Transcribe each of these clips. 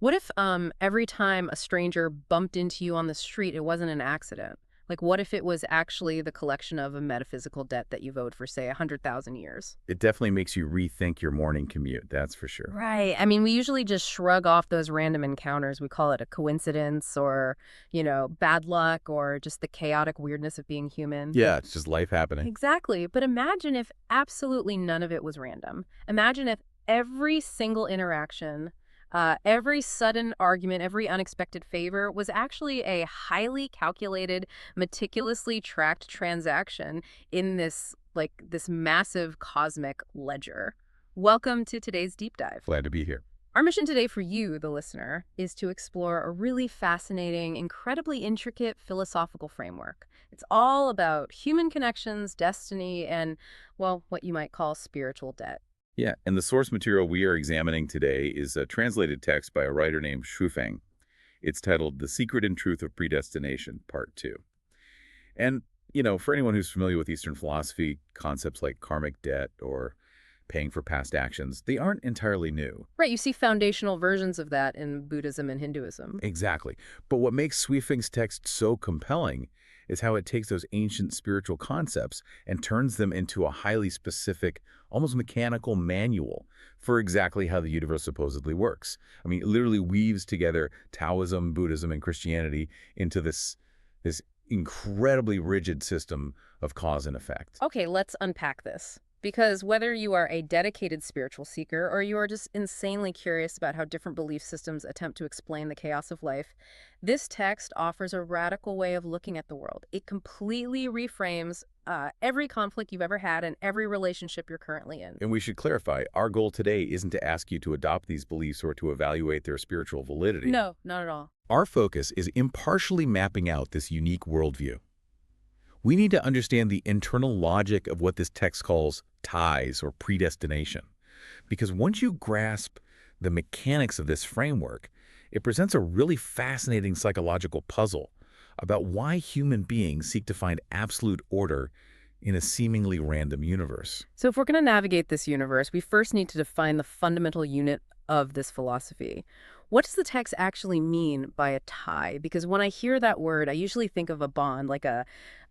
What if every time a stranger bumped into you on the street, it wasn't an accident? Like, what if it was actually the collection of a metaphysical debt that you've owed for, say, 100,000 years? It definitely makes you rethink your morning commute, that's for sure. Right. I mean, we usually just shrug off those random encounters. We call it a coincidence or, bad luck or just the chaotic weirdness of being human. Yeah, it's just life happening. Exactly. But imagine if absolutely none of it was random. Imagine if every single interaction, every sudden argument, every unexpected favor was actually a highly calculated, meticulously tracked transaction in this massive cosmic ledger. Welcome to today's deep dive. Glad to be here. Our mission today for you, the listener, is to explore a really fascinating, incredibly intricate philosophical framework. It's all about human connections, destiny, and, well, what you might call spiritual debt. Yeah, and the source material we are examining today is a translated text by a writer named Shufeng. It's titled The Secret and Truth of Predestination, Part 2. And, for anyone who's familiar with Eastern philosophy, concepts like karmic debt or paying for past actions, they aren't entirely new. Right, you see foundational versions of that in Buddhism and Hinduism. Exactly. But what makes Shufeng's text so compelling is how it takes those ancient spiritual concepts and turns them into a highly specific, almost mechanical manual for exactly how the universe supposedly works. I mean, it literally weaves together Taoism, Buddhism, and Christianity into this incredibly rigid system of cause and effect. Okay, let's unpack this. Because whether you are a dedicated spiritual seeker or you are just insanely curious about how different belief systems attempt to explain the chaos of life, this text offers a radical way of looking at the world. It completely reframes every conflict you've ever had and every relationship you're currently in. And we should clarify, our goal today isn't to ask you to adopt these beliefs or to evaluate their spiritual validity. No, not at all. Our focus is impartially mapping out this unique worldview. We need to understand the internal logic of what this text calls ties or predestination. Because once you grasp the mechanics of this framework, it presents a really fascinating psychological puzzle about why human beings seek to find absolute order in a seemingly random universe. So if we're going to navigate this universe, we first need to define the fundamental unit of this philosophy. What does the text actually mean by a tie? Because when I hear that word, I usually think of a bond, like an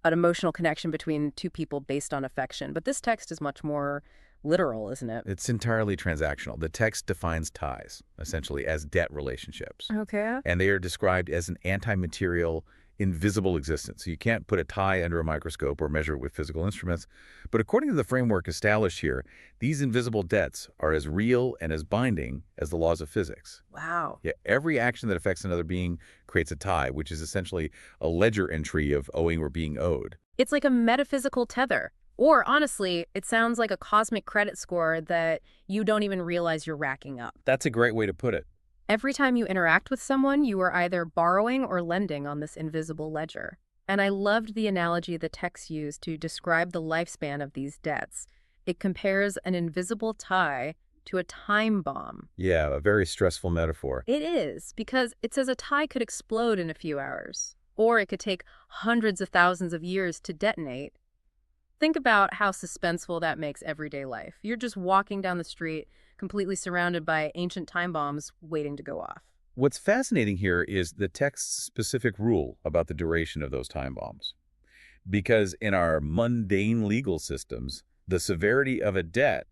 emotional connection between two people based on affection. But this text is much more literal, isn't it? It's entirely transactional. The text defines ties, essentially, as debt relationships. Okay. And they are described as an anti-material, invisible existence. So you can't put a tie under a microscope or measure it with physical instruments. But according to the framework established here, these invisible debts are as real and as binding as the laws of physics. Wow. Yeah, every action that affects another being creates a tie, which is essentially a ledger entry of owing or being owed. It's like a metaphysical tether. Or honestly, it sounds like a cosmic credit score that you don't even realize you're racking up. That's a great way to put it. Every time you interact with someone, you are either borrowing or lending on this invisible ledger. And I loved the analogy the text used to describe the lifespan of these debts. It compares an invisible tie to a time bomb. Yeah, a very stressful metaphor. It is, because it says a tie could explode in a few hours, or it could take hundreds of thousands of years to detonate. Think about how suspenseful that makes everyday life. You're just walking down the street, completely surrounded by ancient time bombs waiting to go off. What's fascinating here is the text's specific rule about the duration of those time bombs. Because in our mundane legal systems, the severity of a debt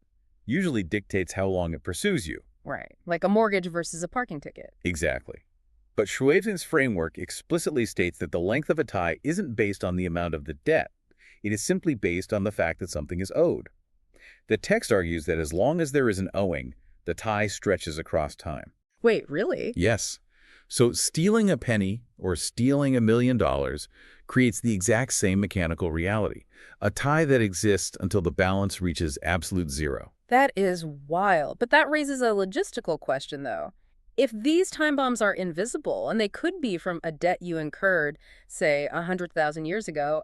usually dictates how long it pursues you. Right, like a mortgage versus a parking ticket. Exactly. But Schwab's framework explicitly states that the length of a tie isn't based on the amount of the debt. It is simply based on the fact that something is owed. The text argues that as long as there is an owing, the tie stretches across time. Wait, really? Yes. So stealing a penny or stealing $1 million creates the exact same mechanical reality, a tie that exists until the balance reaches absolute zero. That is wild. But that raises a logistical question, though. If these time bombs are invisible, and they could be from a debt you incurred, say, 100,000 years ago,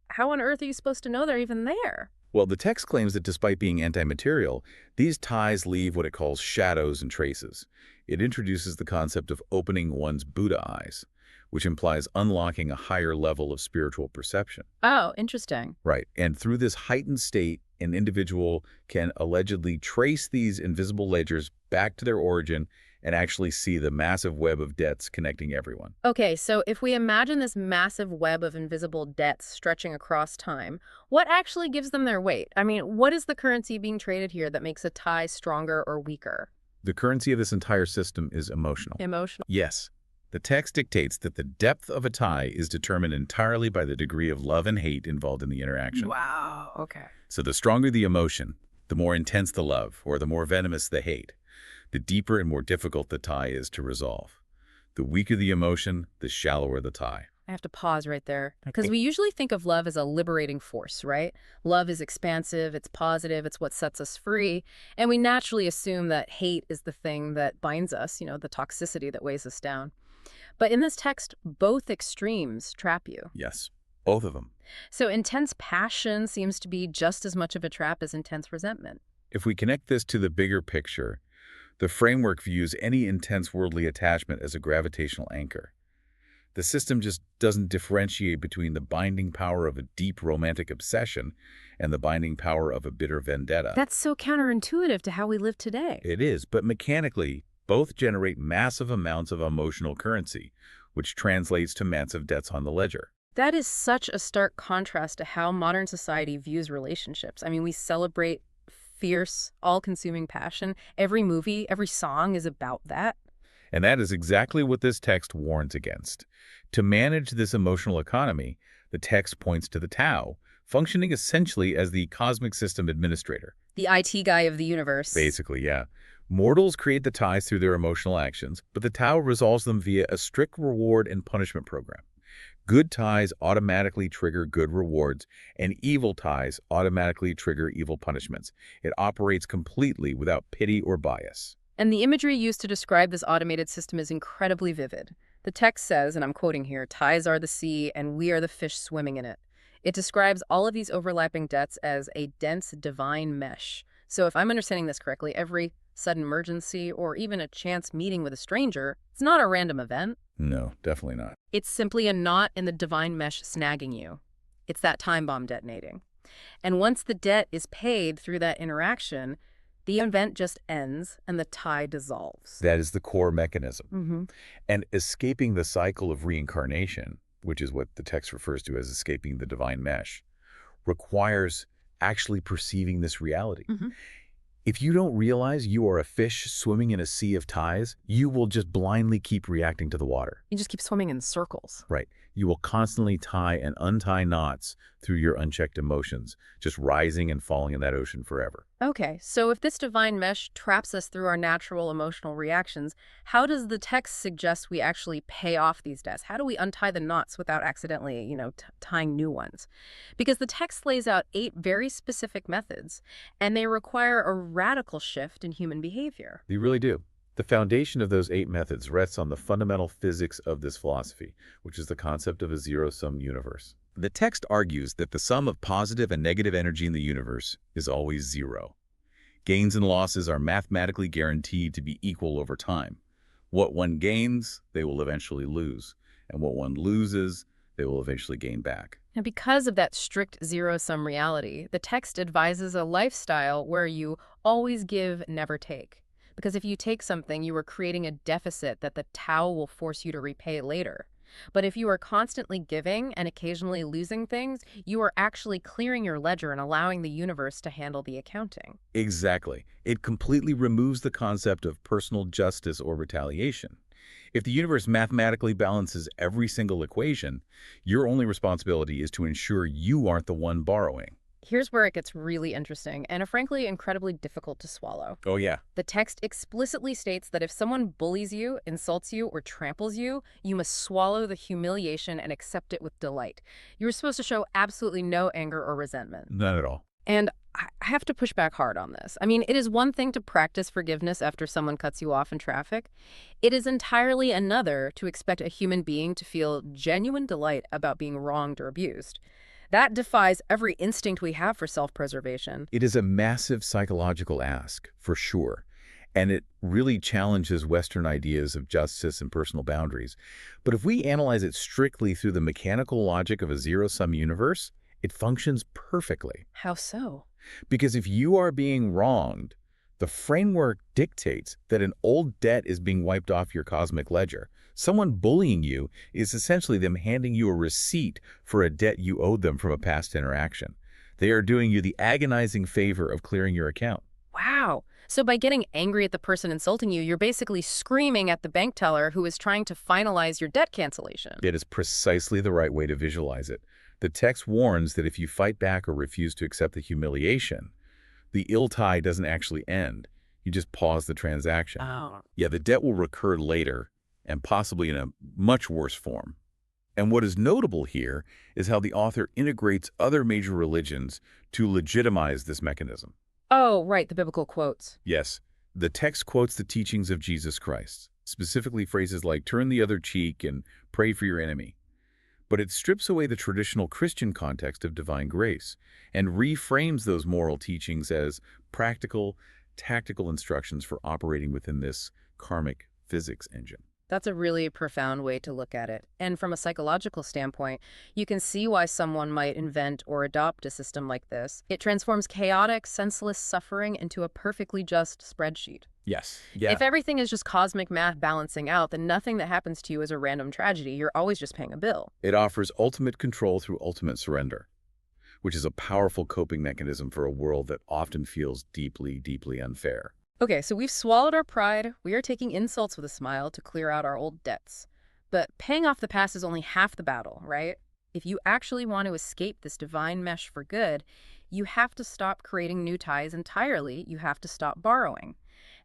how on earth are you supposed to know they're even there? Well, the text claims that despite being anti-material, these ties leave what it calls shadows and traces. It introduces the concept of opening one's Buddha eyes, which implies unlocking a higher level of spiritual perception. Oh, interesting. Right. And through this heightened state, an individual can allegedly trace these invisible ledgers back to their origin and actually see the massive web of debts connecting everyone. Okay, so if we imagine this massive web of invisible debts stretching across time, what actually gives them their weight? I mean, what is the currency being traded here that makes a tie stronger or weaker? The currency of this entire system is emotional. Emotional. Yes, the text dictates that the depth of a tie is determined entirely by the degree of love and hate involved in the interaction. Wow, okay. So the stronger the emotion, the more intense the love, or the more venomous the hate, the deeper and more difficult the tie is to resolve. The weaker the emotion, the shallower the tie. I have to pause right there because Okay. we usually think of love as a liberating force, right? Love is expansive, it's positive, it's what sets us free. And we naturally assume that hate is the thing that binds us, the toxicity that weighs us down. But in this text, both extremes trap you. Yes, both of them. So intense passion seems to be just as much of a trap as intense resentment. If we connect this to the bigger picture, the framework views any intense worldly attachment as a gravitational anchor. The system just doesn't differentiate between the binding power of a deep romantic obsession and the binding power of a bitter vendetta. That's so counterintuitive to how we live today. It is, but mechanically, both generate massive amounts of emotional currency, which translates to massive debts on the ledger. That is such a stark contrast to how modern society views relationships. I mean, we celebrate fierce, all-consuming passion. Every movie, every song is about that. And that is exactly what this text warns against. To manage this emotional economy, the text points to the Tao, functioning essentially as the cosmic system administrator. The IT guy of the universe. Basically, yeah. Mortals create the ties through their emotional actions, but the Tao resolves them via a strict reward and punishment program. Good ties automatically trigger good rewards, and evil ties automatically trigger evil punishments. It operates completely without pity or bias. And the imagery used to describe this automated system is incredibly vivid. The text says, and I'm quoting here, "Ties are the sea, and we are the fish swimming in it." It describes all of these overlapping debts as a dense divine mesh. So if I'm understanding this correctly, every sudden emergency or even a chance meeting with a stranger, it's not a random event. No, definitely not. It's simply a knot in the divine mesh snagging you. It's that time bomb detonating. And once the debt is paid through that interaction, the event just ends and the tie dissolves. That is the core mechanism. Mm-hmm. And escaping the cycle of reincarnation, which is what the text refers to as escaping the divine mesh, requires actually perceiving this reality. Mm-hmm. If you don't realize you are a fish swimming in a sea of ties, you will just blindly keep reacting to the water. You just keep swimming in circles. Right. You will constantly tie and untie knots through your unchecked emotions, just rising and falling in that ocean forever. Okay, so if this divine mesh traps us through our natural emotional reactions, how does the text suggest we actually pay off these debts? How do we untie the knots without accidentally, tying new ones? Because the text lays out 8 very specific methods, and they require a radical shift in human behavior. They really do. The foundation of those 8 methods rests on the fundamental physics of this philosophy, which is the concept of a zero-sum universe. The text argues that the sum of positive and negative energy in the universe is always zero. Gains and losses are mathematically guaranteed to be equal over time. What one gains, they will eventually lose, and what one loses, they will eventually gain back. And because of that strict zero-sum reality, the text advises a lifestyle where you always give, never take. Because if you take something, you are creating a deficit that the Tao will force you to repay later. But if you are constantly giving and occasionally losing things, you are actually clearing your ledger and allowing the universe to handle the accounting. Exactly. It completely removes the concept of personal justice or retaliation. If the universe mathematically balances every single equation, your only responsibility is to ensure you aren't the one borrowing. Here's where it gets really interesting and frankly incredibly difficult to swallow. Oh, yeah. The text explicitly states that if someone bullies you, insults you, or tramples you, you must swallow the humiliation and accept it with delight. You're supposed to show absolutely no anger or resentment. Not at all. And I have to push back hard on this. I mean, it is one thing to practice forgiveness after someone cuts you off in traffic. It is entirely another to expect a human being to feel genuine delight about being wronged or abused. That defies every instinct we have for self-preservation. It is a massive psychological ask, for sure, and it really challenges Western ideas of justice and personal boundaries. But if we analyze it strictly through the mechanical logic of a zero-sum universe, it functions perfectly. How so? Because if you are being wronged, The framework dictates that an old debt is being wiped off your cosmic ledger. Someone bullying you is essentially them handing you a receipt for a debt you owed them from a past interaction. They are doing you the agonizing favor of clearing your account. Wow. So by getting angry at the person insulting you, you're basically screaming at the bank teller who is trying to finalize your debt cancellation. It is precisely the right way to visualize it. The text warns that if you fight back or refuse to accept the humiliation, the ill tie doesn't actually end. You just pause the transaction. Oh. Yeah, the debt will recur later, and possibly in a much worse form. And what is notable here is how the author integrates other major religions to legitimize this mechanism. Oh, right, the biblical quotes. Yes, the text quotes the teachings of Jesus Christ, specifically phrases like turn the other cheek and pray for your enemy. But it strips away the traditional Christian context of divine grace and reframes those moral teachings as practical, tactical instructions for operating within this karmic physics engine. That's a really profound way to look at it. And from a psychological standpoint, you can see why someone might invent or adopt a system like this. It transforms chaotic, senseless suffering into a perfectly just spreadsheet. Yes. Yeah. If everything is just cosmic math balancing out, then nothing that happens to you is a random tragedy. You're always just paying a bill. It offers ultimate control through ultimate surrender, which is a powerful coping mechanism for a world that often feels deeply, deeply unfair. Okay, so we've swallowed our pride. We are taking insults with a smile to clear out our old debts. But paying off the past is only half the battle, right? If you actually want to escape this divine mesh for good, you have to stop creating new ties entirely. You have to stop borrowing.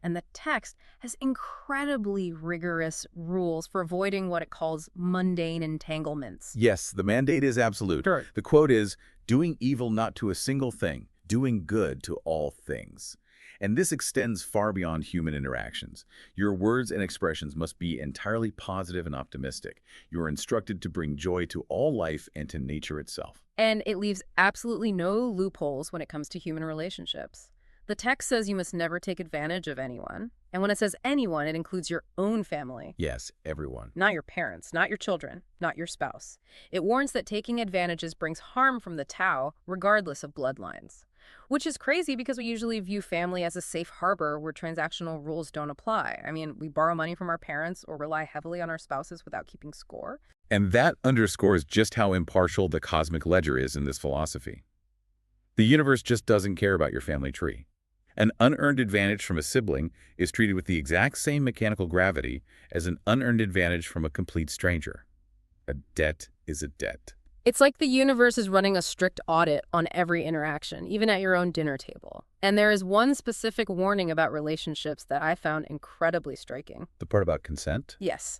And the text has incredibly rigorous rules for avoiding what it calls mundane entanglements. Yes, the mandate is absolute. Sure. The quote is, doing evil not to a single thing, doing good to all things. And this extends far beyond human interactions. Your words and expressions must be entirely positive and optimistic. You are instructed to bring joy to all life and to nature itself. And it leaves absolutely no loopholes when it comes to human relationships. The text says you must never take advantage of anyone. And when it says anyone, it includes your own family. Yes, everyone. Not your parents, not your children, not your spouse. It warns that taking advantages brings harm from the Tao, regardless of bloodlines. Which is crazy because we usually view family as a safe harbor where transactional rules don't apply. I mean, we borrow money from our parents or rely heavily on our spouses without keeping score. And that underscores just how impartial the cosmic ledger is in this philosophy. The universe just doesn't care about your family tree. An unearned advantage from a sibling is treated with the exact same mechanical gravity as an unearned advantage from a complete stranger. A debt is a debt. It's like the universe is running a strict audit on every interaction, even at your own dinner table. And there is one specific warning about relationships that I found incredibly striking. The part about consent? Yes.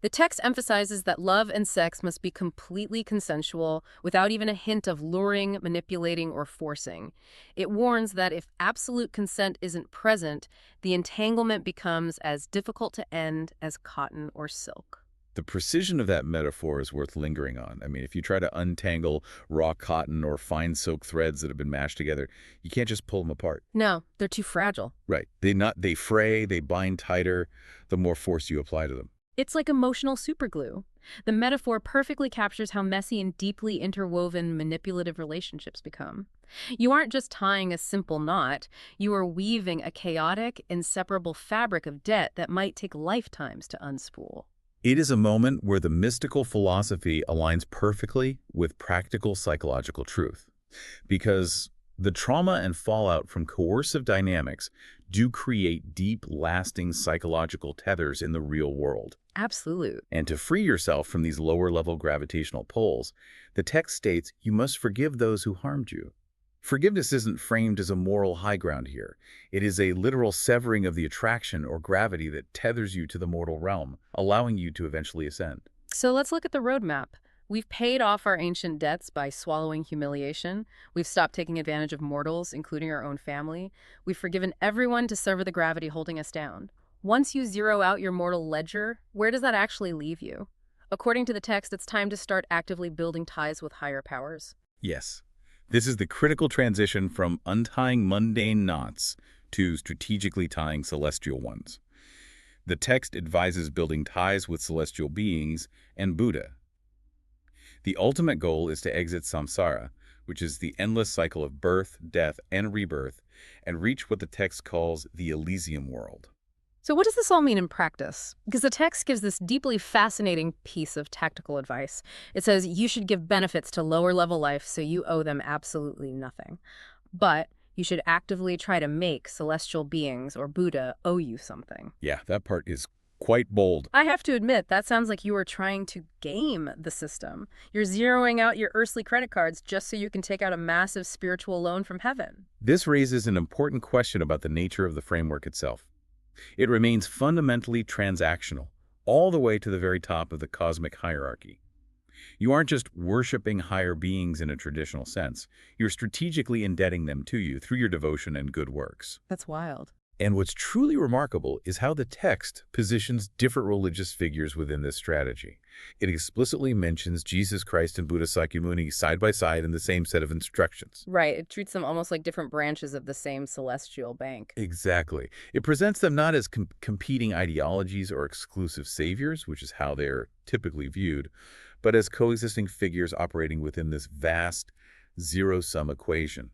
The text emphasizes that love and sex must be completely consensual without even a hint of luring, manipulating, or forcing. It warns that if absolute consent isn't present, the entanglement becomes as difficult to end as cotton or silk. The precision of that metaphor is worth lingering on. I mean, if you try to untangle raw cotton or fine silk threads that have been mashed together, you can't just pull them apart. No, they're too fragile. Right. They fray, they bind tighter, the more force you apply to them. It's like emotional superglue. The metaphor perfectly captures how messy and deeply interwoven manipulative relationships become. You aren't just tying a simple knot, you are weaving a chaotic, inseparable fabric of debt that might take lifetimes to unspool. It is a moment where the mystical philosophy aligns perfectly with practical psychological truth, because the trauma and fallout from coercive dynamics do create deep, lasting psychological tethers in the real world. Absolute. And to free yourself from these lower-level gravitational pulls, the text states you must forgive those who harmed you. Forgiveness isn't framed as a moral high ground here. It is a literal severing of the attraction or gravity that tethers you to the mortal realm, allowing you to eventually ascend. So let's look at the roadmap. We've paid off our ancient debts by swallowing humiliation. We've stopped taking advantage of mortals, including our own family. We've forgiven everyone to sever the gravity holding us down. Once you zero out your mortal ledger, where does that actually leave you? According to the text, it's time to start actively building ties with higher powers. Yes. This is the critical transition from untying mundane knots to strategically tying celestial ones. The text advises building ties with celestial beings and Buddha. The ultimate goal is to exit samsara, which is the endless cycle of birth, death, and rebirth, and reach what the text calls the Elysium world. So what does this all mean in practice? Because the text gives this deeply fascinating piece of tactical advice. It says you should give benefits to lower level life so you owe them absolutely nothing. But you should actively try to make celestial beings or Buddha owe you something. Yeah, that part is quite bold. I have to admit, that sounds like you are trying to game the system. You're zeroing out your earthly credit cards just so you can take out a massive spiritual loan from heaven. This raises an important question about the nature of the framework itself. It remains fundamentally transactional, all the way to the very top of the cosmic hierarchy. You aren't just worshiping higher beings in a traditional sense. You're strategically indebting them to you through your devotion and good works. That's wild. And what's truly remarkable is how the text positions different religious figures within this strategy. It explicitly mentions Jesus Christ and Buddha Sakyamuni side by side in the same set of instructions. Right, it treats them almost like different branches of the same celestial bank. Exactly. It presents them not as competing ideologies or exclusive saviors, which is how they're typically viewed, but as coexisting figures operating within this vast zero-sum equation.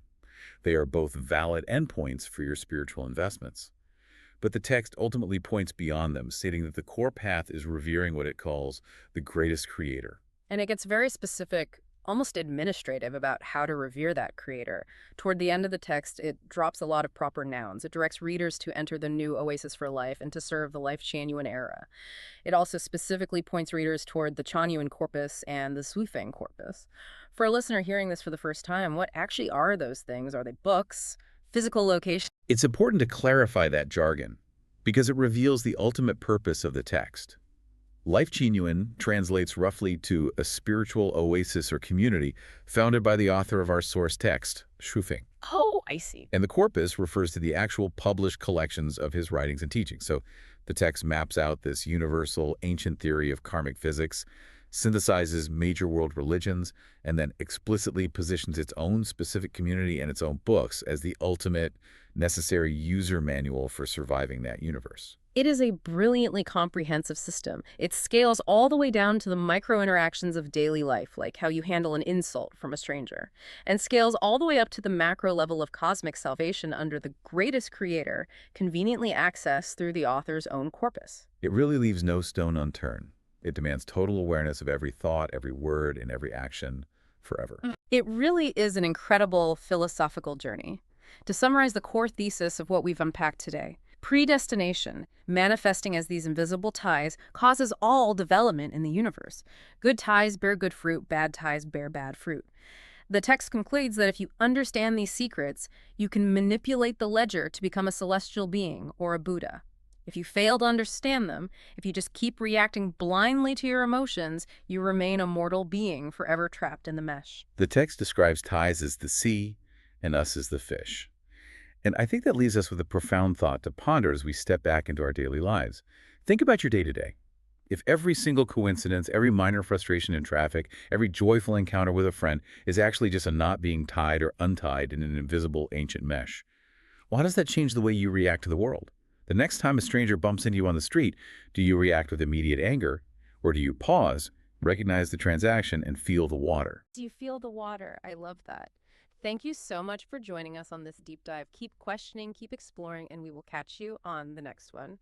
They are both valid endpoints for your spiritual investments. But the text ultimately points beyond them, stating that the core path is revering what it calls the greatest creator. And it gets very specific, almost administrative, about how to revere that creator. Toward the end of the text, it drops a lot of proper nouns. It directs readers to enter the new oasis for life and to serve the Lifechanyuan era. It also specifically points readers toward the Chanyuan corpus and the Suifeng corpus. For a listener hearing this for the first time, what actually are those things? Are they books, physical locations? It's important to clarify that jargon because it reveals the ultimate purpose of the text. Lifechanyuan translates roughly to a spiritual oasis or community founded by the author of our source text, Suifeng. Oh, I see. And the corpus refers to the actual published collections of his writings and teachings. So the text maps out this universal ancient theory of karmic physics, synthesizes major world religions, and then explicitly positions its own specific community and its own books as the ultimate necessary user manual for surviving that universe. It is a brilliantly comprehensive system. It scales all the way down to the micro interactions of daily life, like how you handle an insult from a stranger, and scales all the way up to the macro level of cosmic salvation under the greatest creator, conveniently accessed through the author's own corpus. It really leaves no stone unturned. It demands total awareness of every thought, every word, and every action forever. It really is an incredible philosophical journey. To summarize the core thesis of what we've unpacked today, predestination, manifesting as these invisible ties, causes all development in the universe. Good ties bear good fruit, bad ties bear bad fruit. The text concludes that if you understand these secrets, you can manipulate the ledger to become a celestial being or a Buddha. If you fail to understand them, if you just keep reacting blindly to your emotions, you remain a mortal being forever trapped in the mesh. The text describes ties as the sea and us as the fish. And I think that leaves us with a profound thought to ponder as we step back into our daily lives. Think about your day-to-day. If every single coincidence, every minor frustration in traffic, every joyful encounter with a friend is actually just a knot being tied or untied in an invisible ancient mesh, well, how does that change the way you react to the world? The next time a stranger bumps into you on the street, do you react with immediate anger, or do you pause, recognize the transaction, and feel the water? Do you feel the water? I love that. Thank you so much for joining us on this deep dive. Keep questioning, keep exploring, and we will catch you on the next one.